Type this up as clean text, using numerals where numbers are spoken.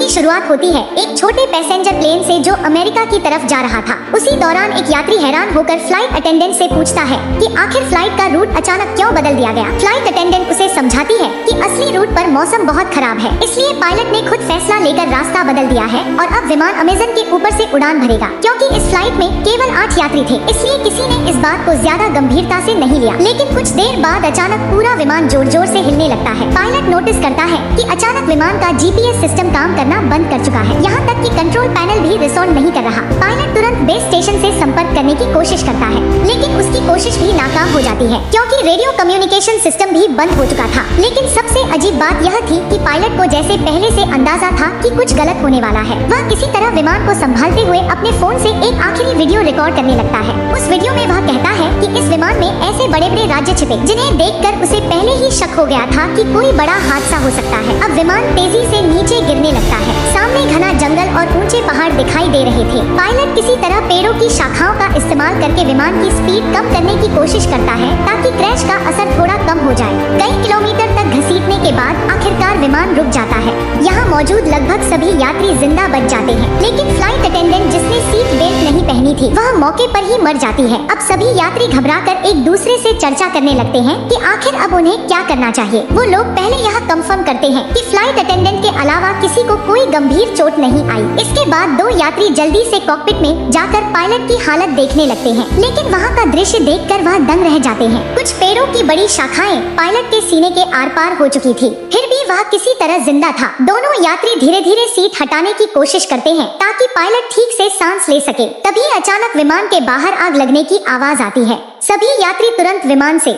की शुरुआत होती है एक छोटे पैसेंजर प्लेन से जो अमेरिका की तरफ जा रहा था। उसी दौरान एक यात्री हैरान होकर फ्लाइट अटेंडेंट से पूछता है कि आखिर फ्लाइट का रूट अचानक क्यों बदल दिया गया। फ्लाइट अटेंडेंट उसे समझाती है कि असली रूट पर मौसम बहुत खराब है, इसलिए पायलट ने खुद फैसला लेकर रास्ता बदल दिया है और अब विमान अमेजन के ऊपर से उड़ान भरेगा। क्योंकि इस फ्लाइट में केवल 8 यात्री थे, इसलिए किसी ने इस बात को ज्यादा गंभीरता से नहीं लिया। लेकिन कुछ देर बाद अचानक पूरा विमान जोर जोर से हिलने लगता है। पायलट नोटिस करता है कि अचानक विमान का जीपीएस सिस्टम काम करना बंद कर चुका है, यहाँ तक कि कंट्रोल पैनल भी रिस्पॉन्ड नहीं कर रहा। पायलट तुरंत बेस स्टेशन से संपर्क करने की कोशिश करता है, लेकिन उसकी कोशिश भी नाकाम हो जाती है क्योंकि रेडियो कम्युनिकेशन सिस्टम भी बंद हो चुका था। लेकिन सबसे अजीब बात यह थी कि पायलट को जैसे पहले से अंदाजा था कि कुछ गलत होने वाला है। वह किसी तरह विमान को संभालते हुए अपने फोन से एक आखिरी वीडियो रिकॉर्ड करने लगता है। उस वीडियो में वह कहता है कि इस विमान में ऐसे बड़े बड़े राज्य छिपे जिन्हें देखकर उसे पहले ही शक हो गया था कि कोई बड़ा हादसा हो सकता है। अब विमान तेजी से नीचे गिरने लगता है। सामने घना जंगल और ऊंचे पहाड़ दिखाई दे रहे थे। पायलट किसी तरह पेड़ों की शाखाओं का इस्तेमाल करके विमान की स्पीड कम करने की कोशिश करता है ताकि क्रैश का असर थोड़ा कम हो जाए। कई किलोमीटर तक घसीटने के बाद आखिरकार विमान रुक जाता है। यहाँ मौजूद लगभग सभी यात्री जिंदा बच जाते हैं, लेकिन फ्लाइट अटेंडेंट जिसने सीट बेल्ट नहीं पहनी थी वह मौके पर ही मर जाती है। अब सभी यात्री घबराकर एक दूसरे से चर्चा करने लगते हैं कि आखिर अब उन्हें क्या करना चाहिए। वो लोग पहले यह कंफर्म करते हैं कि फ्लाइट अटेंडेंट के अलावा किसी को कोई गंभीर चोट नहीं आई। इसके बाद 2 यात्री जल्दी से कॉकपिट में जाकर पायलट की हालत देखने लगते हैं, लेकिन वहाँ का दृश्य देखकर वह दंग रह जाते हैं। कुछ पेड़ों की बड़ी शाखाएं पायलट के सीने के आर पार हो चुकी थी, फिर भी वह किसी तरह जिंदा था। दोनों यात्री धीरे धीरे सीट हटाने की कोशिश करते हैं ताकि पायलट ठीक से सांस ले सके। तभी अचानक विमान के बाहर आग लगने की आवाज आती है। सभी यात्री तुरंत विमान से